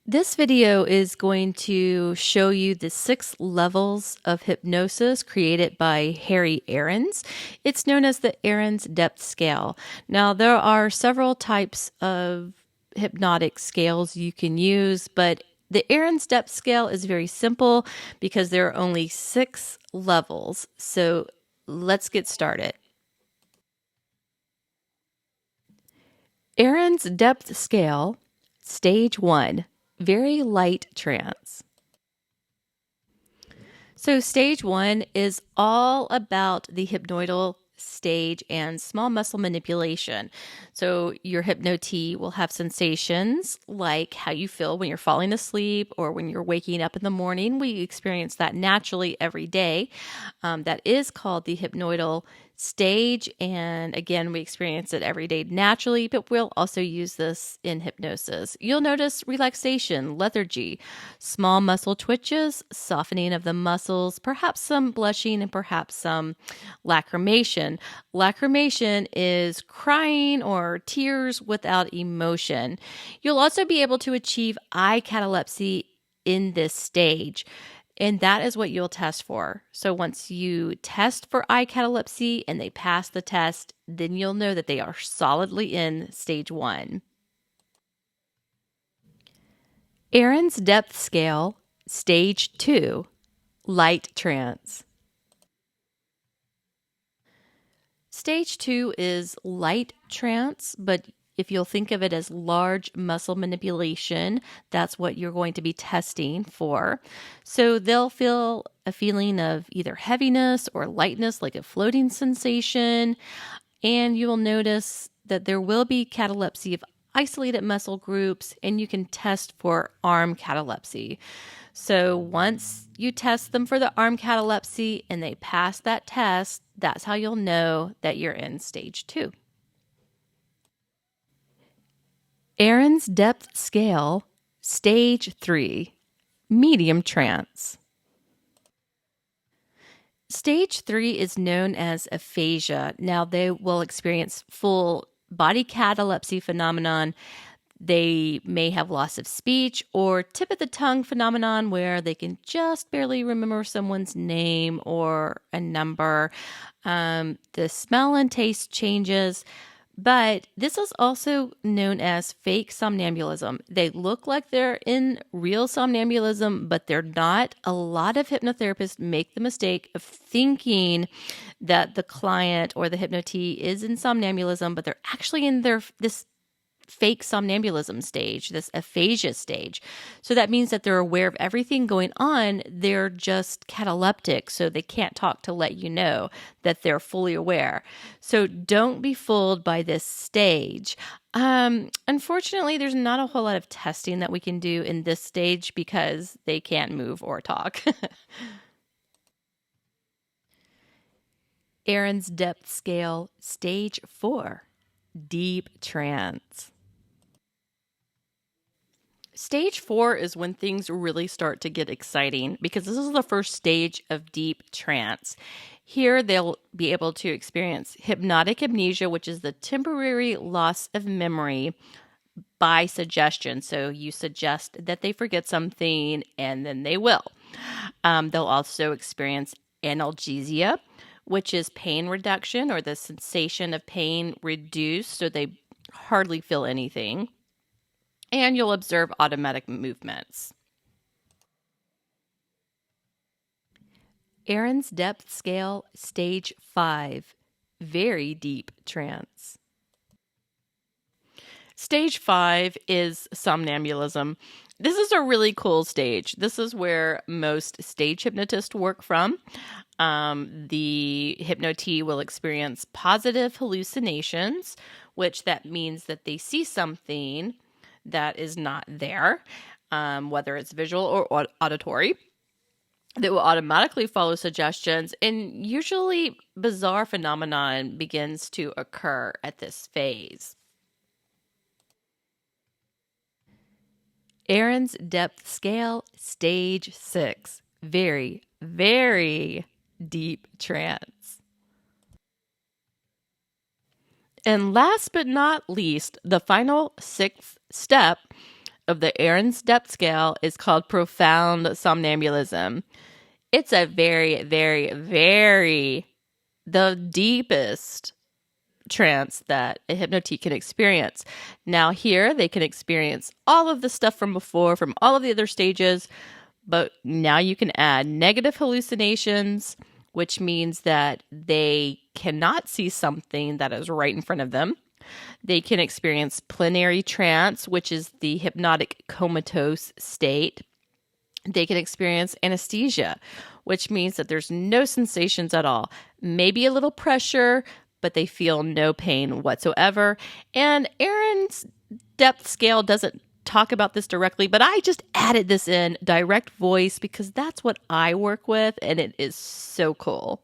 This video is going to show you the 6 levels of hypnosis created by Harry Arons. It's known as the Arons Depth Scale. Now, there are several types of hypnotic scales you can use, but the Arons Depth Scale is very simple because there are only 6 levels. So let's get started. Arons Depth Scale, Stage 1. Very light trance. So stage 1 is all about the hypnoidal stage and small muscle manipulation. So your hypnotist will have sensations like how you feel when you're falling asleep or when you're waking up in the morning. We experience that naturally every day. That is called the hypnoidal stage, and again, we experience it every day naturally, but we'll also use this in hypnosis. You'll notice relaxation, lethargy, small muscle twitches, softening of the muscles, perhaps some blushing, and perhaps some lacrimation. Lacrimation is crying or tears without emotion. You'll also be able to achieve eye catalepsy in this stage. And that is what you'll test for. So once you test for eye catalepsy and they pass the test, then you'll know that they are solidly in stage 1. Arons Depth Scale, Stage 2, Light Trance. Stage 2 is light trance, but if you'll think of it as large muscle manipulation, that's what you're going to be testing for. So they'll feel a feeling of either heaviness or lightness, like a floating sensation. And you will notice that there will be catalepsy of isolated muscle groups, and you can test for arm catalepsy. So once you test them for the arm catalepsy and they pass that test, that's how you'll know that you're in stage 2. Arons Depth Scale, Stage 3, Medium Trance. Stage 3 is known as aphasia. Now, they will experience full body catalepsy phenomenon. They may have loss of speech or tip of the tongue phenomenon where they can just barely remember someone's name or a number. The smell and taste changes. But this is also known as fake somnambulism. They look like they're in real somnambulism, but they're not. A lot of hypnotherapists make the mistake of thinking that the client or the hypnotist is in somnambulism, but they're actually in this fake somnambulism stage, this aphasia stage. So that means that they're aware of everything going on. They're just cataleptic, so they can't talk to let you know that they're fully aware. So don't be fooled by this stage. Unfortunately, there's not a whole lot of testing that we can do in this stage because they can't move or talk. Arons Depth Scale, Stage 4, Deep Trance. Stage 4 is when things really start to get exciting because this is the first stage of deep trance. Here, they'll be able to experience hypnotic amnesia, which is the temporary loss of memory by suggestion. So you suggest that they forget something and then they will. They'll also experience analgesia, which is pain reduction or the sensation of pain reduced so they hardly feel anything. And you'll observe automatic movements. Arons Depth Scale, Stage 5, Very Deep Trance. Stage 5 is somnambulism. This is a really cool stage. This is where most stage hypnotists work from. The hypnotist will experience positive hallucinations, which that means that they see something that is not there, whether it's visual or auditory. That will automatically follow suggestions, and usually bizarre phenomenon begins to occur at this phase. Arons Depth Scale, Stage 6, very, very deep trance. And last but not least, the final 6th step of the Arons Depth Scale is called profound somnambulism. It's a very, very, very the deepest trance that a hypnotist can experience. Now here they can experience all of the stuff from before, from all of the other stages, but now you can add negative hallucinations, which means that they cannot see something that is right in front of them. They can experience plenary trance, which is the hypnotic comatose state. They can experience anesthesia, which means that there's no sensations at all. Maybe a little pressure, but they feel no pain whatsoever. And Arons Depth Scale doesn't talk about this directly, but I just added this in direct voice because that's what I work with, and it is so cool.